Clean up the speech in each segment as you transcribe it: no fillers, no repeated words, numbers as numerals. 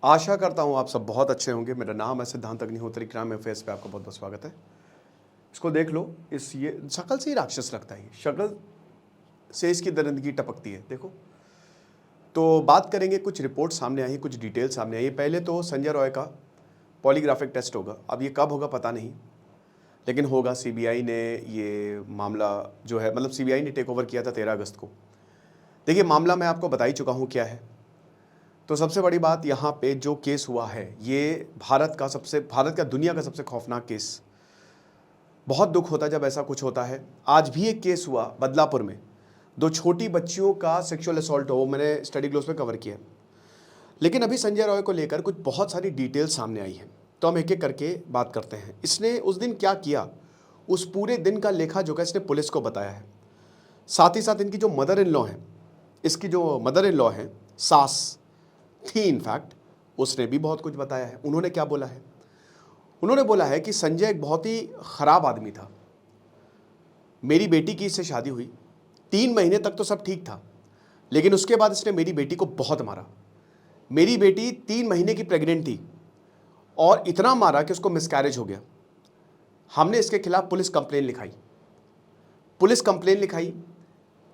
आशा करता हूँ आप सब बहुत अच्छे होंगे। मेरा नाम है सिद्धांत अग्निहोत्री। क्राइम अफेयर्स पे आपका बहुत बहुत स्वागत है। इसको देख लो, इस ये शक्ल से ही राक्षस लगता है, शक्ल से इसकी दरिंदगी टपकती है। देखो, तो बात करेंगे, कुछ रिपोर्ट सामने आई, कुछ डिटेल सामने आई। पहले तो संजय रॉय का पॉलीग्राफिक टेस्ट होगा। अब ये कब होगा पता नहीं, लेकिन होगा। सीबीआई ने ये मामला जो है, मतलब सीबीआई ने टेक ओवर किया था 13 अगस्त को। देखिए, मामला मैं आपको बता ही चुका हूँ क्या है। तो सबसे बड़ी बात यहाँ पे जो केस हुआ है, ये भारत का दुनिया का सबसे खौफनाक केस। बहुत दुख होता है जब ऐसा कुछ होता है। आज भी एक केस हुआ बदलापुर में, 2 छोटी बच्चियों का सेक्सुअल असॉल्ट हो, वो मैंने स्टडी क्लोज में कवर किया। लेकिन अभी संजय रॉय को लेकर कुछ बहुत सारी डिटेल सामने आई हैं, तो हम एक एक करके बात करते हैं। इसने उस दिन क्या किया, उस पूरे दिन का लेखा जोखा इसने पुलिस को बताया है। साथ ही साथ इनकी जो मदर इन लॉ है, इसकी जो मदर इन लॉ है, सास थी इनफैक्ट, उसने भी बहुत कुछ बताया है। उन्होंने क्या बोला है? उन्होंने बोला है कि संजय एक बहुत ही खराब आदमी था। मेरी बेटी की इससे शादी हुई, 3 महीने तक तो सब ठीक था, लेकिन उसके बाद इसने मेरी बेटी को बहुत मारा। मेरी बेटी 3 महीने की प्रेग्नेंट थी और इतना मारा कि उसको मिसकैरेज हो गया। हमने इसके खिलाफ पुलिस कंप्लेन लिखाई।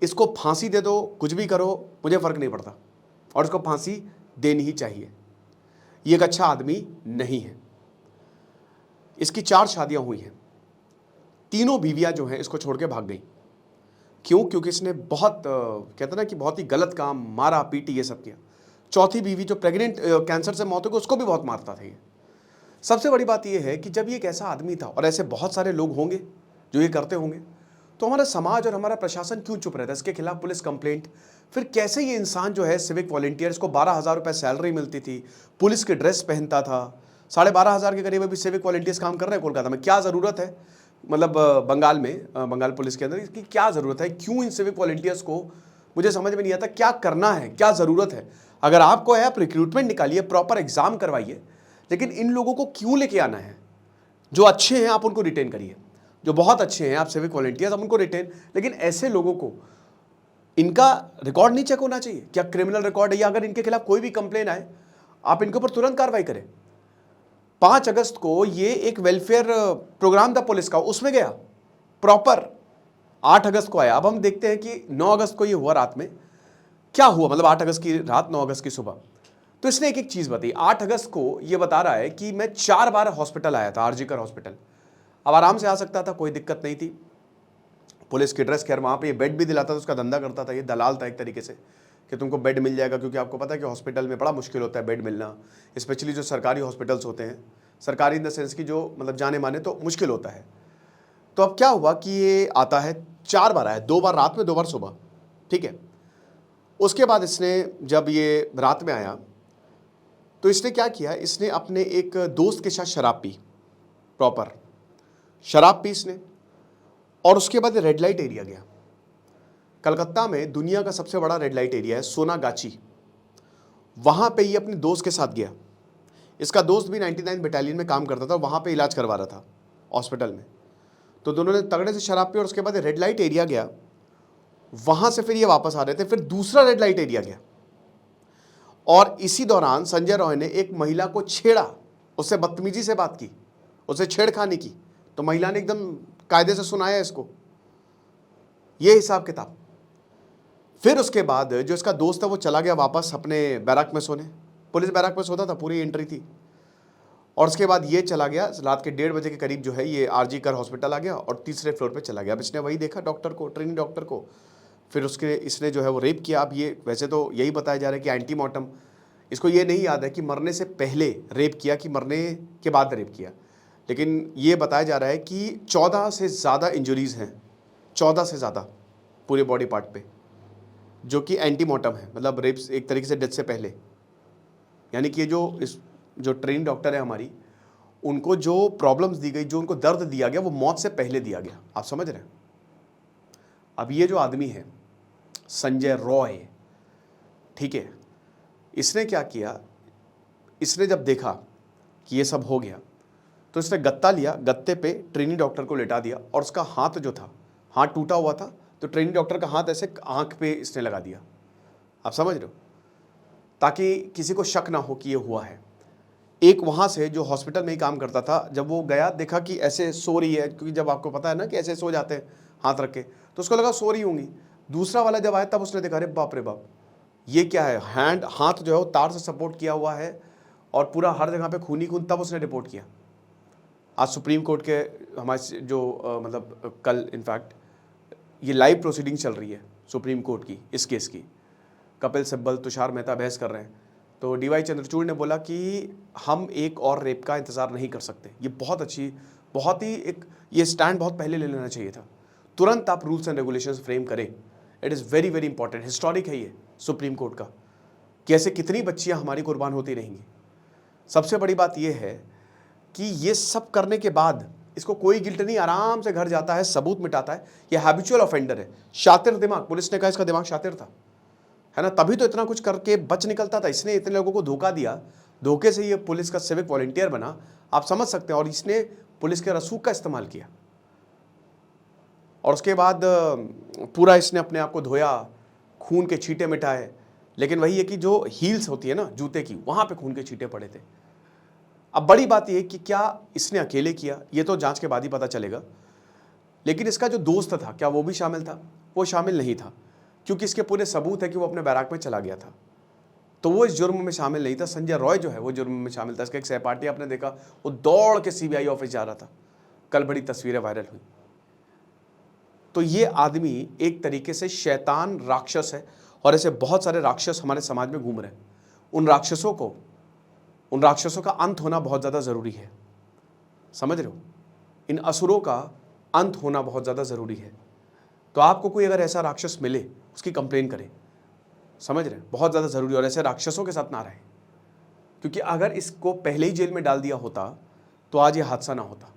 इसको फांसी दे दो, कुछ भी करो, मुझे फर्क नहीं पड़ता, और इसको फांसी देनी ही चाहिए। ये एक अच्छा आदमी नहीं है। इसकी 4 शादियां हुई हैं, तीनों बीवियां जो हैं इसको छोड़ के भाग गई। क्यों? क्योंकि इसने बहुत कहते ना कि बहुत ही गलत काम, मारा पीटी ये सब किया। चौथी बीवी जो प्रेग्नेंट, कैंसर से मौत हो गई, उसको भी बहुत मारता था ये। सबसे बड़ी बात यह है कि जब ये एक ऐसा आदमी था, और ऐसे बहुत सारे लोग होंगे जो ये करते होंगे, तो हमारा समाज और हमारा प्रशासन क्यों चुप रहता है? इसके खिलाफ पुलिस कंप्लेंट। फिर कैसे ये इंसान जो है सिविक वॉलंटियर्स को 12,000 रुपये सैलरी मिलती थी, पुलिस के ड्रेस पहनता था, 12,500 के करीब अभी सिविक वॉलंटियर्स काम कर रहे हैं कोलकाता में। क्या ज़रूरत है, मतलब बंगाल में, बंगाल पुलिस के अंदर इसकी क्या ज़रूरत है? क्यों इन सिविक वॉलंटियर्स को, मुझे समझ में नहीं आता क्या करना है, क्या ज़रूरत है? अगर आपको है, आप रिक्रूटमेंट निकालिए, प्रॉपर एग्जाम करवाइए, लेकिन इन लोगों को क्यों लेके आना है? जो अच्छे हैं आप उनको रिटेन करिए, जो बहुत अच्छे हैं आप सिविक वॉलंटियर्स, आप उनको रिटेन। लेकिन ऐसे लोगों को, इनका रिकॉर्ड नहीं चेक होना चाहिए? क्या क्रिमिनल रिकॉर्ड है? या अगर इनके खिलाफ कोई भी कंप्लेन आए, आप इनके ऊपर तुरंत कार्रवाई करें। 5 अगस्त को ये एक वेलफेयर प्रोग्राम था पुलिस का, उसमें गया प्रॉपर। 8 अगस्त को आया। अब हम देखते हैं कि 9 अगस्त को ये हुआ रात में, क्या हुआ, मतलब 8 अगस्त की रात, 9 अगस्त की सुबह। तो इसने एक एक चीज बताई। 8 अगस्त को ये बता रहा है कि मैं 4 बार हॉस्पिटल आया था, आरजीकर हॉस्पिटल। अब आराम से आ सकता था, कोई दिक्कत नहीं थी। पुलिस की ड्रेस, खैर वहाँ पे ये बेड भी दिलाता था, उसका धंधा करता था, ये दलाल था एक तरीके से, कि तुमको बेड मिल जाएगा। क्योंकि आपको पता है कि हॉस्पिटल में बड़ा मुश्किल होता है बेड मिलना, स्पेशली जो सरकारी हॉस्पिटल्स होते हैं, सरकारी इन द सेंस की जो मतलब जाने माने, तो मुश्किल होता है। तो अब क्या हुआ कि ये आता है, 4 बार आया, 2 बार रात में, 2 बार सुबह, ठीक है। उसके बाद इसने जब ये रात में आया, तो इसने क्या किया, इसने अपने एक दोस्त के साथ शराब पी, प्रॉपर शराब पी इसने, और उसके बाद रेड लाइट एरिया गया। कलकत्ता में दुनिया का सबसे बड़ा रेड लाइट एरिया है सोनागाची, वहां पे ये अपने दोस्त के साथ गया। इसका दोस्त भी 99 बटालियन में काम करता था, वहां पे इलाज करवा रहा था हॉस्पिटल में। तो दोनों ने तगड़े से शराब पी, और उसके बाद रेड लाइट एरिया गया। वहां से फिर ये वापस आ रहे थे, फिर दूसरा रेड लाइट एरिया गया, और इसी दौरान संजय रॉय ने एक महिला को छेड़ा, उससे बदतमीजी से बात की, उससे छेड़खानी की। तो महिला ने एकदम कायदे से सुनाया इसको, ये हिसाब किताब। फिर उसके बाद जो इसका दोस्त है वो चला गया वापस अपने बैरक में सोने, पुलिस बैरक में सोता था, पूरी एंट्री थी। और उसके बाद ये चला गया रात के 1:30 बजे के करीब, जो है ये आरजी कर हॉस्पिटल आ गया और तीसरे फ्लोर पे चला गया। अब इसने वही देखा डॉक्टर को, ट्रेनिंग डॉक्टर को। फिर उसके इसने जो है वो रेप किया। अब ये वैसे तो यही बताया जा रहा है कि एंटीमॉर्टम, इसको ये नहीं याद है कि मरने से पहले रेप किया कि मरने के बाद रेप किया, लेकिन ये बताया जा रहा है कि 14 से ज़्यादा इंजरीज़ हैं, 14 से ज़्यादा पूरे बॉडी पार्ट पे, जो कि एंटीमॉर्टम है, मतलब रेप एक तरीके से डेथ से पहले। यानी कि जो ट्रेन डॉक्टर है हमारी, उनको जो प्रॉब्लम्स दी गई, जो उनको दर्द दिया गया, वो मौत से पहले दिया गया। आप समझ रहे हैं? अब ये जो आदमी है संजय रॉय, ठीक है, इसने क्या किया, इसने जब देखा कि ये सब हो गया, तो इसने गत्ता लिया, गत्ते पे ट्रेनी डॉक्टर को लेटा दिया, और उसका हाथ जो था, हाथ टूटा हुआ था, तो ट्रेनी डॉक्टर का हाथ ऐसे आंख पे इसने लगा दिया। आप समझ रहे हो? ताकि किसी को शक ना हो कि ये हुआ है। एक वहाँ से जो हॉस्पिटल में ही काम करता था, जब वो गया देखा कि ऐसे सो रही है, क्योंकि जब आपको पता है ना कि ऐसे सो जाते हैं हाथ रख के, तो उसको लगा सो रही होंगी। दूसरा वाला जब आया तब उसने देखा, अरे बाप रे बाप, ये क्या है, हाथ जो है वो तार से सपोर्ट किया हुआ है और पूरा हर जगह पे खून ही खून। तब उसने रिपोर्ट किया। आज सुप्रीम कोर्ट के हमारे जो मतलब कल इनफैक्ट ये लाइव प्रोसीडिंग चल रही है सुप्रीम कोर्ट की इस केस की। कपिल सिब्बल, तुषार मेहता बहस कर रहे हैं। तो डीवाई चंद्रचूड़ ने बोला कि हम एक और रेप का इंतज़ार नहीं कर सकते। ये बहुत अच्छी, बहुत ही एक ये स्टैंड बहुत पहले ले लेना चाहिए था। तुरंत आप रूल्स एंड रेगुलेशंस फ्रेम करें। It is very very important. Historic है ये सुप्रीम कोर्ट का कि ऐसे कितनी बच्चियां हमारी कुर्बान होती रहेंगी। सबसे बड़ी बात यह है कि ये सब करने के बाद इसको कोई गिल्ट नहीं, आराम से घर जाता है, सबूत मिटाता है। ये हैबिचुअल ऑफेंडर है, शातिर दिमाग। पुलिस ने कहा इसका दिमाग शातिर था, है ना, तभी तो इतना कुछ करके बच निकलता था। इसने इतने लोगों को धोखा दिया, धोखे से ये पुलिस का सिविक वॉलंटियर बना, आप समझ सकते हैं। और इसने पुलिस के रसूख का इस्तेमाल किया और उसके बाद पूरा इसने अपने आप को धोया, खून के छींटे मिटाए। लेकिन वही है कि जो हील्स होती है ना जूते की, वहाँ पे खून के छींटे पड़े थे। अब बड़ी बात यह कि क्या इसने अकेले किया, ये तो जांच के बाद ही पता चलेगा। लेकिन इसका जो दोस्त था, क्या वो भी शामिल था? वो शामिल नहीं था, क्योंकि इसके पूरे सबूत है कि वो अपने बैराक में चला गया था, तो वो इस जुर्म में शामिल नहीं था। संजय रॉय जो है वो जुर्म में शामिल था। इसका एक सहपाठी आपने देखा, वो दौड़ के सीबीआई ऑफिस जा रहा था। कल बड़ी तस्वीरें वायरल हुई। तो ये आदमी एक तरीके से शैतान, राक्षस है। और ऐसे बहुत सारे राक्षस हमारे समाज में घूम रहे हैं। उन राक्षसों का अंत होना बहुत ज़्यादा ज़रूरी है। समझ रहे हो? इन असुरों का अंत होना बहुत ज़्यादा ज़रूरी है। तो आपको कोई अगर ऐसा राक्षस मिले, उसकी कंप्लेन करें। समझ रहे हैं? बहुत ज़्यादा ज़रूरी। और ऐसे राक्षसों के साथ ना रहे, क्योंकि अगर इसको पहले ही जेल में डाल दिया होता तो आज ये हादसा ना होता।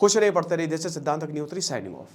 खुश रहे, पढ़ते रहिए। जैसे सिद्धांत अग्निहोत्री, साइनिंग ऑफ।